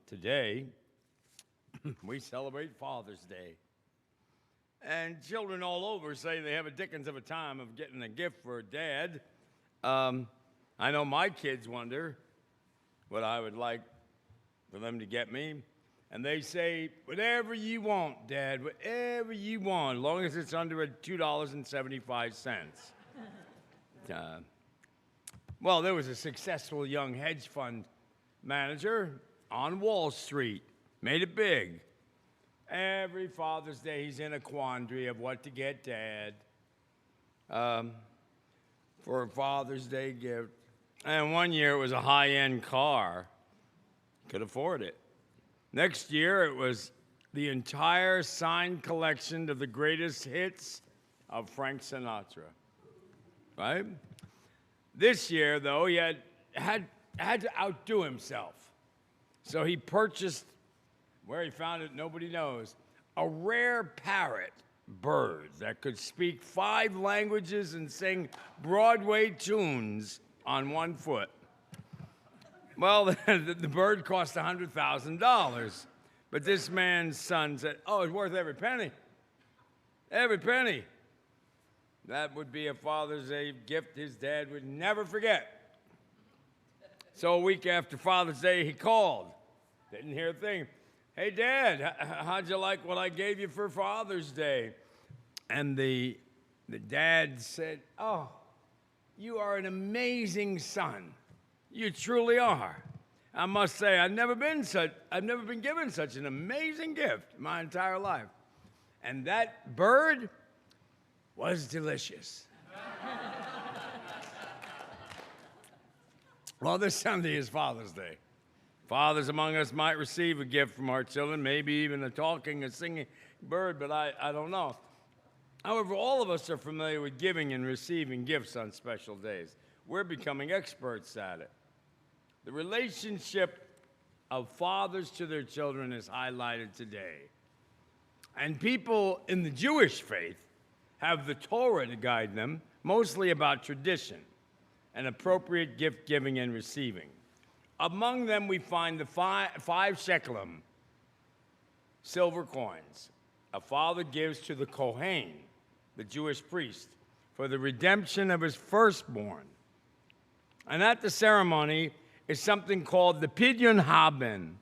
Today, we celebrate Father's Day. And children all over say they have a dickens of a time of getting a gift for Dad. I know my kids wonder what I would like for them to get me. And they say, whatever you want, Dad, whatever you want, as long as it's under $2.75. Well, there was a successful young hedge fund manager on Wall Street, made it big. Every Father's Day, he's in a quandary of what to get Dad for a Father's Day gift. And one year it was a high-end car. Could afford it. Next year it was the entire signed collection of the greatest hits of Frank Sinatra, right? This year, though, he had to outdo himself. So he purchased, where he found it, nobody knows, a rare parrot bird that could speak 5 languages and sing Broadway tunes on one foot. Well, the bird cost $100,000, but this man's son said, oh, it's worth every penny. Every penny. That would be a Father's Day gift his dad would never forget. So a week after Father's Day, he called. Didn't hear a thing. Hey, Dad, how'd you like what I gave you for Father's Day? And the dad said, oh, you are an amazing son. You truly are. I must say, I've never been given such an amazing gift my entire life. And that bird was delicious. Well, this Sunday is Father's Day. Fathers among us might receive a gift from our children, maybe even a singing bird, but I don't know. However, all of us are familiar with giving and receiving gifts on special days. We're becoming experts at it. The relationship of fathers to their children is highlighted today. And people in the Jewish faith have the Torah to guide them, mostly about tradition and appropriate gift giving and receiving. Among them, we find the 5 shekelim, silver coins, a father gives to the Kohen, the Jewish priest, for the redemption of his firstborn. And at the ceremony is something called the Pidyon Haben,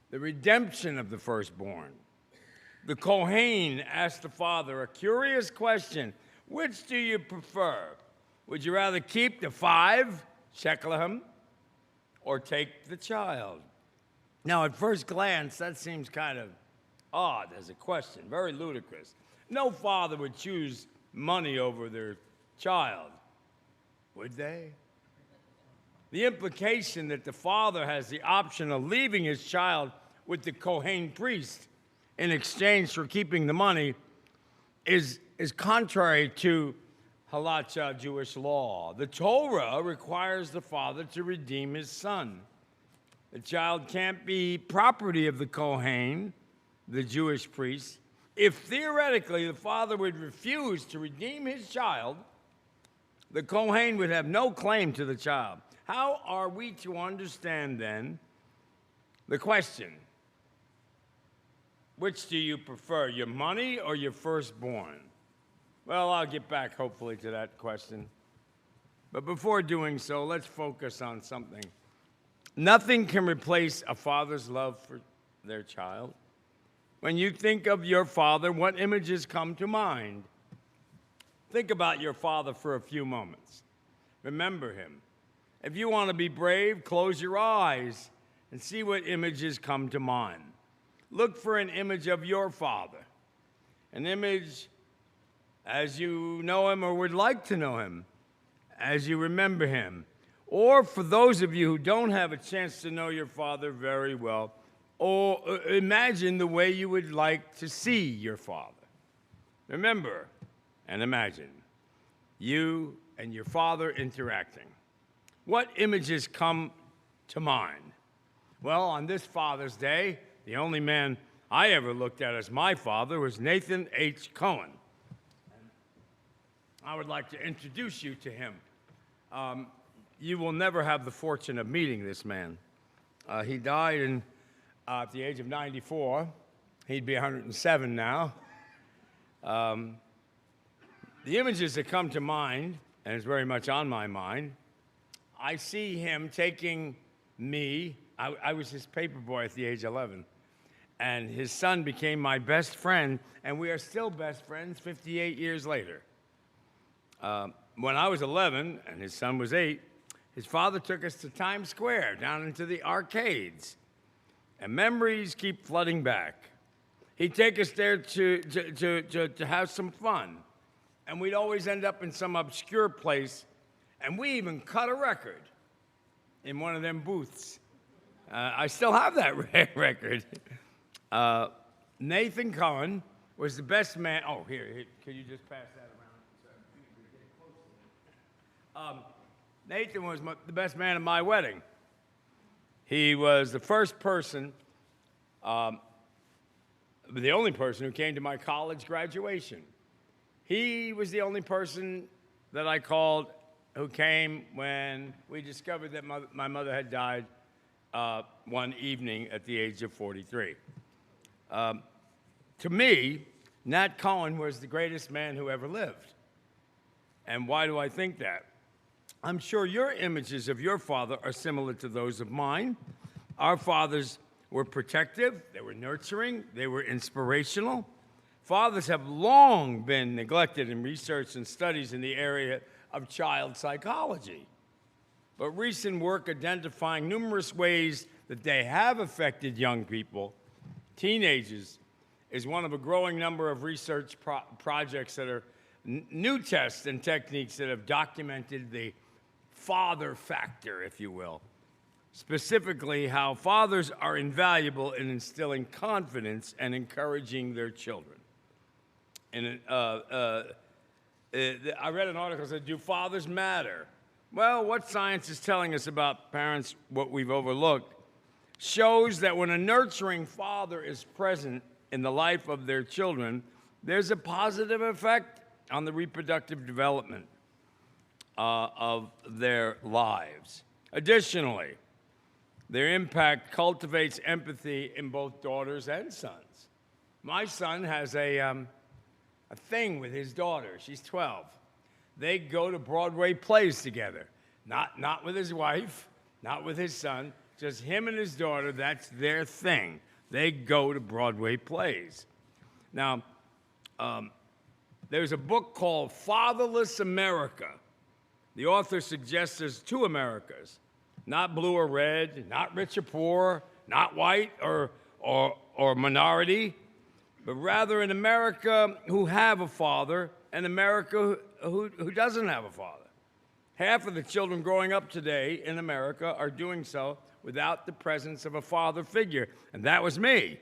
the redemption of the firstborn. The Kohen asked the father a curious question: which do you prefer? Would you rather keep the 5 shekelim or take the child? Now, at first glance, that seems kind of odd as a question, very ludicrous. No father would choose money over their child, would they? The implication that the father has the option of leaving his child with the Kohen priest in exchange for keeping the money is contrary to halacha, Jewish law. The Torah requires the father to redeem his son. The child can't be property of the Kohen, the Jewish priest. If theoretically the father would refuse to redeem his child, the Kohen would have no claim to the child. How are we to understand then the question, which do you prefer, your money or your firstborn? Well, I'll get back, hopefully, to that question. But before doing so, let's focus on something. Nothing can replace a father's love for their child. When you think of your father, what images come to mind? Think about your father for a few moments. Remember him. If you want to be brave, close your eyes and see what images come to mind. Look for an image of your father, an image as you know him or would like to know him, as you remember him. Or for those of you who don't have a chance to know your father very well, or imagine the way you would like to see your father. Remember and imagine you and your father interacting. What images come to mind? Well, on this Father's Day, the only man I ever looked at as my father was Nathan H. Cohen. I would like to introduce you to him. You will never have the fortune of meeting this man. He died at the age of 94. He'd be 107 now. The images that come to mind, and it's very much on my mind, I see him taking me. I was his paper boy at the age of 11. And his son became my best friend, and we are still best friends 58 years later. When I was 11 and his son was 8, his father took us to Times Square, down into the arcades. And memories keep flooding back. He'd take us there to have some fun. And we'd always end up in some obscure place. And we even cut a record in one of them booths. I still have that record. Nathan Cohen was the best man. Oh, here, can you just pass that around? Nathan was the best man at my wedding. He was the first person, the only person who came to my college graduation. He was the only person that I called who came when we discovered that my mother had died one evening at the age of 43. To me, Nat Cohen was the greatest man who ever lived. And why do I think that? I'm sure your images of your father are similar to those of mine. Our fathers were protective, they were nurturing, they were inspirational. Fathers have long been neglected in research and studies in the area of child psychology. But recent work identifying numerous ways that they have affected young people, teenagers, is one of a growing number of research projects that are new tests and techniques that have documented the father factor, if you will. Specifically, how fathers are invaluable in instilling confidence and encouraging their children. And I read an article that said, do fathers matter? Well, what science is telling us about parents, what we've overlooked, shows that when a nurturing father is present in the life of their children, there's a positive effect on the reproductive development of their lives. Additionally, their impact cultivates empathy in both daughters and sons. My son has a thing with his daughter. She's 12. They go to Broadway plays together. Not with his wife, not with his son, just him and his daughter. That's their thing. They go to Broadway plays. Now, there's a book called Fatherless America. The author suggests there's two Americas, not blue or red, not rich or poor, not white or minority, but rather an America who have a father and America who doesn't have a father. Half of the children growing up today in America are doing so without the presence of a father figure, and that was me.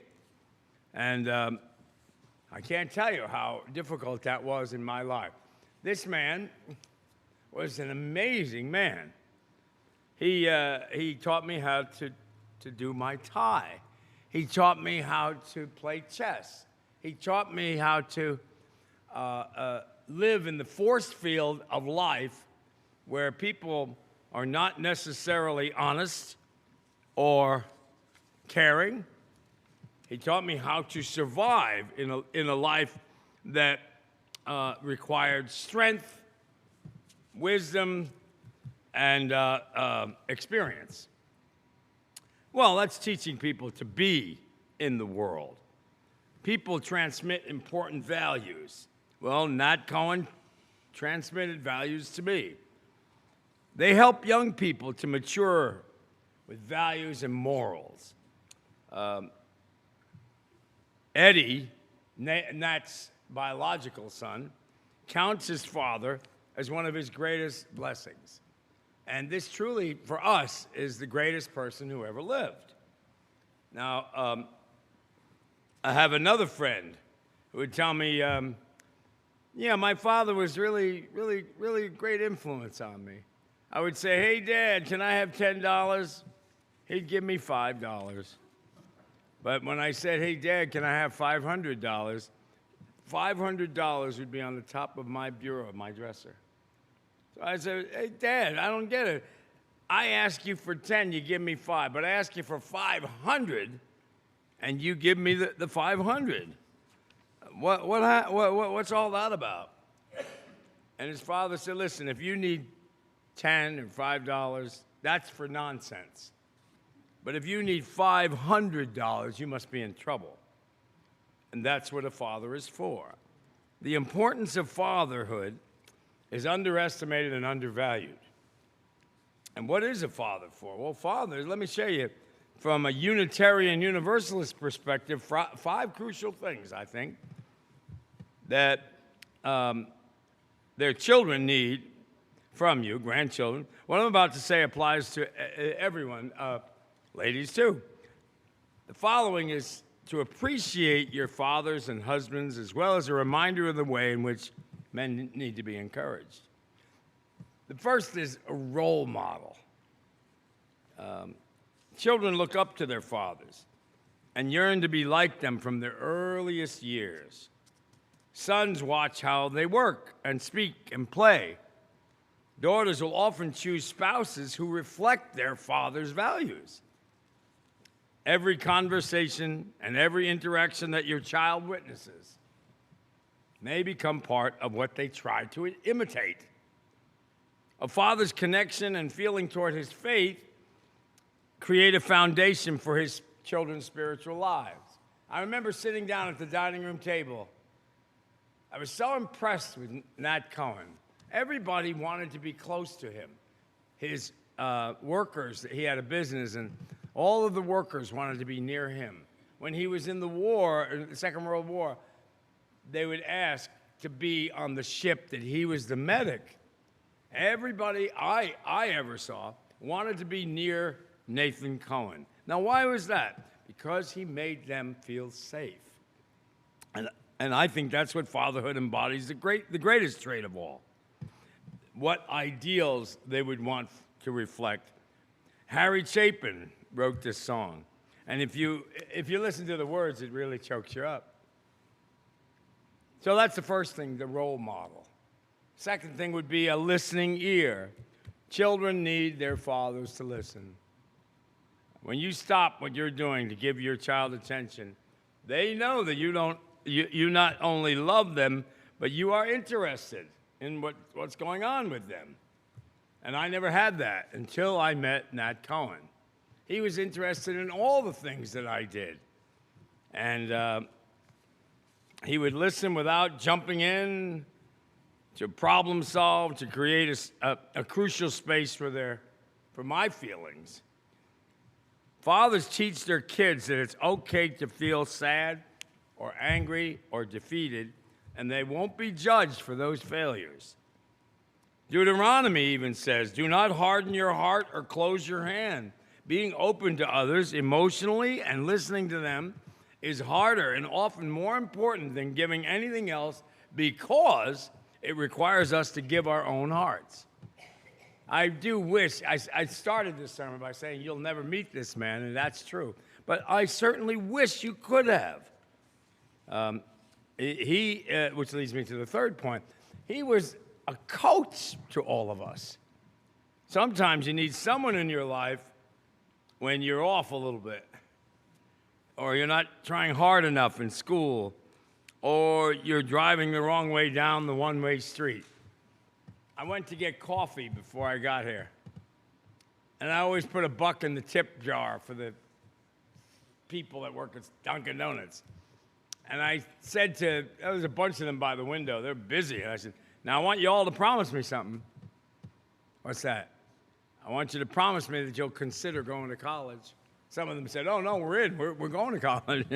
And I can't tell you how difficult that was in my life. This man was an amazing man. He taught me how to do my tie. He taught me how to play chess. He taught me how to live in the force field of life where people are not necessarily honest or caring. He taught me how to survive in a life that required strength, wisdom, and experience. Well, that's teaching people to be in the world. People transmit important values. Well, Nat Cohen transmitted values to me. They help young people to mature with values and morals. Eddie, Nat's biological son, counts his father as one of his greatest blessings. And this truly, for us, is the greatest person who ever lived. Now, I have another friend who would tell me, yeah, my father was really a great influence on me. I would say, hey, Dad, can I have $10? He'd give me $5. But when I said, hey, Dad, can I have $500? $500 would be on the top of my bureau, my dresser. So I said, hey, Dad, I don't get it. I ask you for 10, you give me 5, but I ask you for 500, and you give me the 500. What's all that about? And his father said, listen, if you need 10 or $5, that's for nonsense. But if you need $500, you must be in trouble. And that's what a father is for. The importance of fatherhood is underestimated and undervalued. And what is a father for? Well, fathers, let me show you, from a Unitarian Universalist perspective, 5 crucial things, I think, that their children need from you, grandchildren. What I'm about to say applies to everyone, ladies too. The following is to appreciate your fathers and husbands, as well as a reminder of the way in which men need to be encouraged. The first is a role model. Children look up to their fathers and yearn to be like them from their earliest years. Sons watch how they work and speak and play. Daughters will often choose spouses who reflect their father's values. Every conversation and every interaction that your child witnesses may become part of what they try to imitate. A father's connection and feeling toward his faith create a foundation for his children's spiritual lives. I remember sitting down at the dining room table. I was so impressed with Nat Cohen. Everybody wanted to be close to him. His workers, he had a business, and all of the workers wanted to be near him. When he was in the war, in the Second World War, they would ask to be on the ship that he was the medic. Everybody I ever saw wanted to be near Nathan Cohen. Now, why was that? Because he made them feel safe. And I think that's what fatherhood embodies, the greatest trait of all. What ideals they would want to reflect. Harry Chapin wrote this song. And if you listen to the words, it really chokes you up. So that's the first thing, the role model. Second thing would be a listening ear. Children need their fathers to listen. When you stop what you're doing to give your child attention, they know that you not only love them, but you are interested in what's going on with them. And I never had that until I met Nat Cohen. He was interested in all the things that I did. And he would listen without jumping in, to problem solve, to create a crucial space for my feelings. Fathers teach their kids that it's okay to feel sad or angry or defeated, and they won't be judged for those failures. Deuteronomy even says, do not harden your heart or close your hand. Being open to others emotionally and listening to them is harder and often more important than giving anything else, because it requires us to give our own hearts. I do wish, I started this sermon by saying you'll never meet this man, and that's true. But I certainly wish you could have. Which leads me to the third point. He was a coach to all of us. Sometimes you need someone in your life when you're off a little bit, or you're not trying hard enough in school, or you're driving the wrong way down the one-way street. I went to get coffee before I got here, and I always put $1 in the tip jar for the people that work at Dunkin' Donuts. And I said there was a bunch of them by the window, they're busy, and I said, now I want you all to promise me something. What's that? I want you to promise me that you'll consider going to college. Some of them said, oh, no, we're in. We're going to college.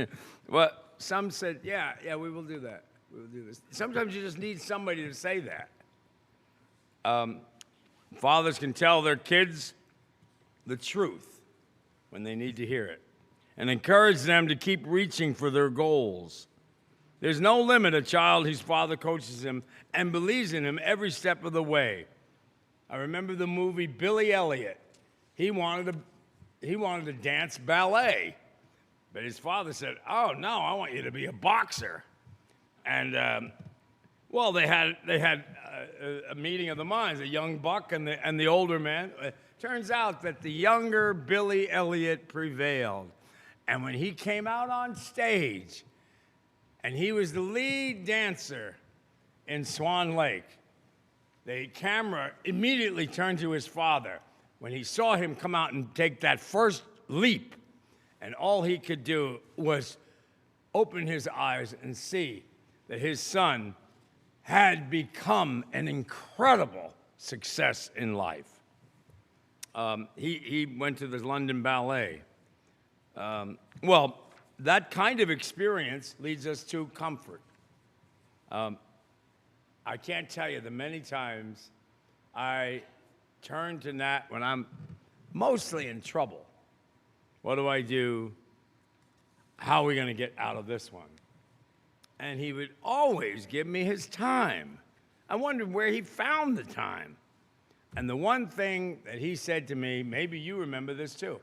Well, some said, yeah, we will do that. We will do this. Sometimes you just need somebody to say that. Fathers can tell their kids the truth when they need to hear it and encourage them to keep reaching for their goals. There's no limit a child whose father coaches him and believes in him every step of the way. I remember the movie Billy Elliot. He wanted to dance ballet, but his father said, oh, no, I want you to be a boxer. And, they had a meeting of the minds, a young buck and the older man. Turns out that the younger Billy Elliot prevailed. And when he came out on stage, and he was the lead dancer in Swan Lake, the camera immediately turned to his father when he saw him come out and take that first leap. And all he could do was open his eyes and see that his son had become an incredible success in life. He went to the London Ballet. Well, that kind of experience leads us to comfort. I can't tell you the many times I turn to Nat when I'm mostly in trouble. What do I do? How are we going to get out of this one? And he would always give me his time. I wondered where he found the time. And the one thing that he said to me, maybe you remember this too,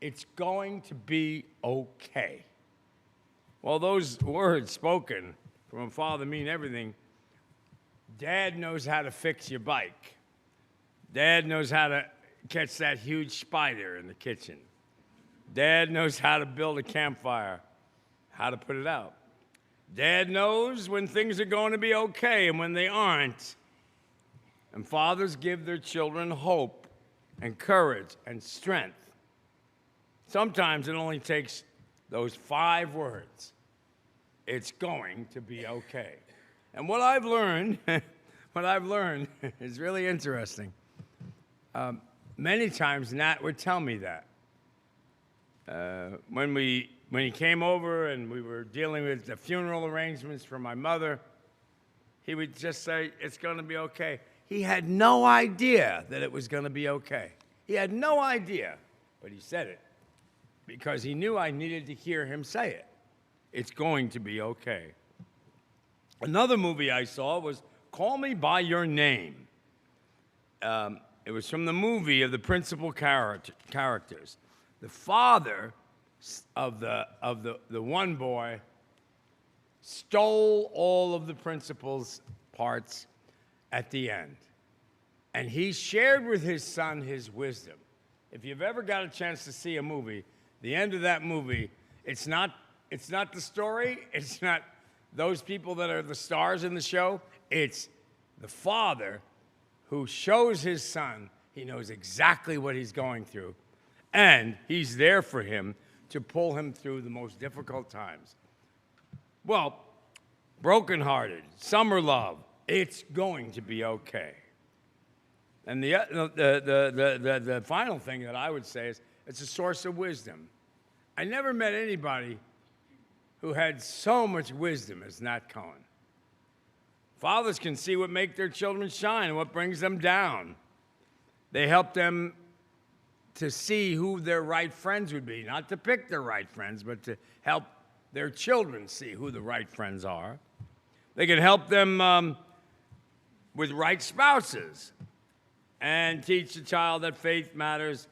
it's going to be okay. Well, those words spoken from a father mean everything. Dad knows how to fix your bike. Dad knows how to catch that huge spider in the kitchen. Dad knows how to build a campfire, how to put it out. Dad knows when things are going to be okay and when they aren't. And fathers give their children hope and courage and strength. Sometimes it only takes those 5 words. It's going to be okay. And what I've learned is really interesting. Many times Nat would tell me that. When he came over and we were dealing with the funeral arrangements for my mother, he would just say, it's going to be okay. He had no idea that it was going to be okay. He had no idea, but he said it because he knew I needed to hear him say it. It's going to be okay. Another movie I saw was Call Me By Your Name. It was from the movie of the principal characters. The father of the one boy stole all of the principal's parts at the end. And he shared with his son his wisdom. If you've ever got a chance to see a movie, the end of that movie, it's not the story, it's not those people that are the stars in the show, it's the father who shows his son he knows exactly what he's going through, and he's there for him to pull him through the most difficult times. Well, brokenhearted, summer love, it's going to be okay. And the final thing that I would say is it's a source of wisdom. I never met anybody who had so much wisdom as Nat Cohen. Fathers can see what makes their children shine and what brings them down. They help them to see who their right friends would be, not to pick their right friends, but to help their children see who the right friends are. They can help them with right spouses and teach the child that faith matters,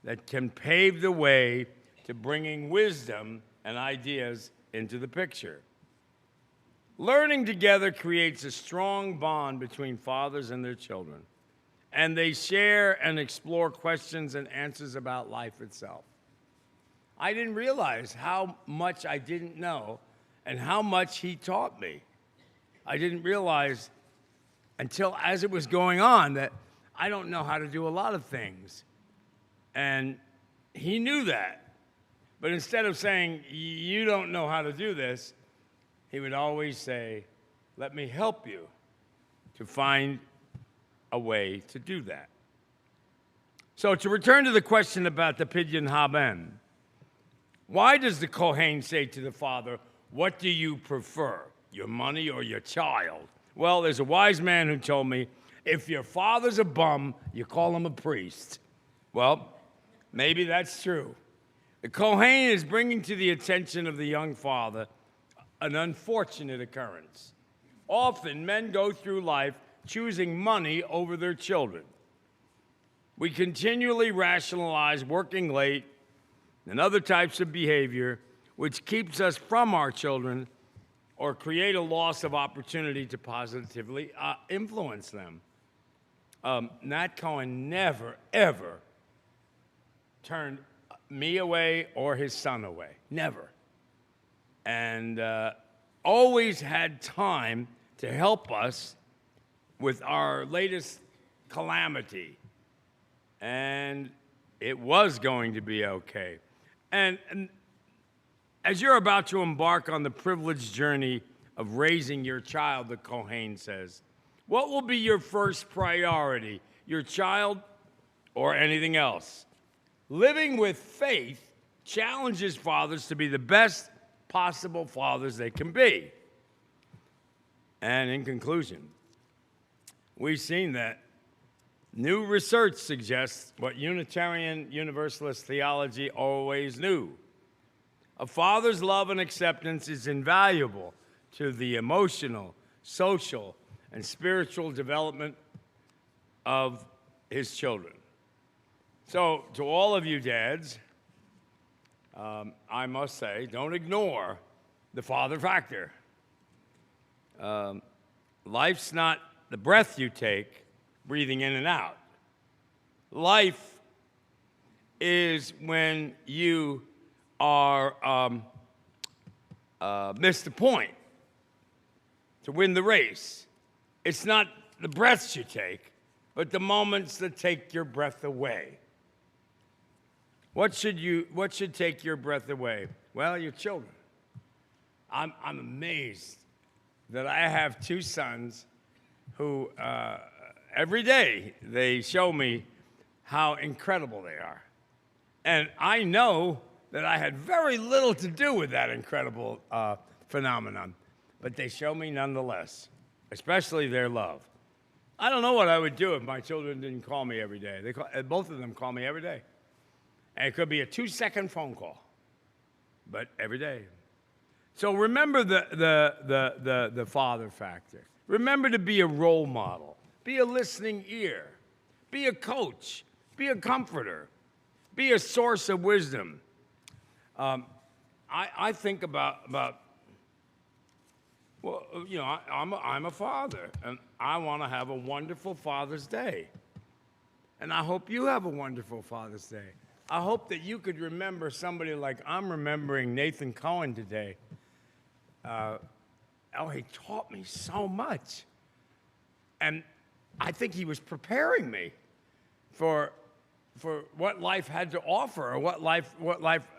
that can pave the way to bringing wisdom and ideas into the picture. Learning together creates a strong bond between fathers and their children, and they share and explore questions and answers about life itself. I didn't realize how much I didn't know and how much he taught me. I didn't realize until as it was going on that I don't know how to do a lot of things. And he knew that. But instead of saying, you don't know how to do this, he would always say, let me help you to find a way to do that. So to return to the question about the Pidyon Haben, why does the Kohen say to the father, what do you prefer, your money or your child? Well, there's a wise man who told me, if your father's a bum, you call him a priest. Well, maybe that's true. The Kohen is bringing to the attention of the young father an unfortunate occurrence. Often, men go through life choosing money over their children. We continually rationalize working late and other types of behavior which keeps us from our children or create a loss of opportunity to positively influence them. Nat Cohen never, ever turned me away or his son away. Never. And always had time to help us with our latest calamity. And it was going to be okay. And as you're about to embark on the privileged journey of raising your child, the Kohen says, what will be your first priority, your child or anything else? Living with faith challenges fathers to be the best possible fathers they can be. And in conclusion, we've seen that new research suggests what Unitarian Universalist theology always knew. A father's love and acceptance is invaluable to the emotional, social, and spiritual development of his children. So, to all of you dads, I must say, don't ignore the father factor. Life's not the breath you take, breathing in and out. Life is when you are missed the point to win the race. It's not the breaths you take, but the moments that take your breath away. What should take your breath away? Well, your children. I'm amazed that I have two sons who every day they show me how incredible they are. And I know that I had very little to do with that incredible phenomenon, but they show me nonetheless, especially their love. I don't know what I would do if my children didn't call me every day. Both of them call me every day. And it could be a 2-second phone call, but every day. So remember the father factor. Remember to be a role model. Be a listening ear. Be a coach. Be a comforter. Be a source of wisdom. I think about well, you know, I'm a father, and I want to have a wonderful Father's Day. And I hope you have a wonderful Father's Day. I hope that you could remember somebody like I'm remembering Nathan Cohen today. He taught me so much. And I think he was preparing me for what life had to offer, or what life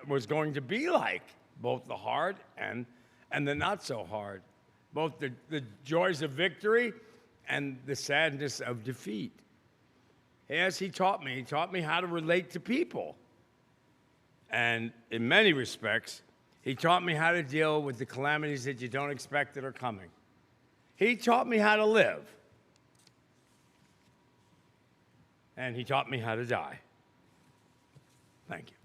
was going to be like, both the hard and the not so hard, both the joys of victory and the sadness of defeat. As he taught me how to relate to people. And in many respects, he taught me how to deal with the calamities that you don't expect that are coming. He taught me how to live. And he taught me how to die. Thank you.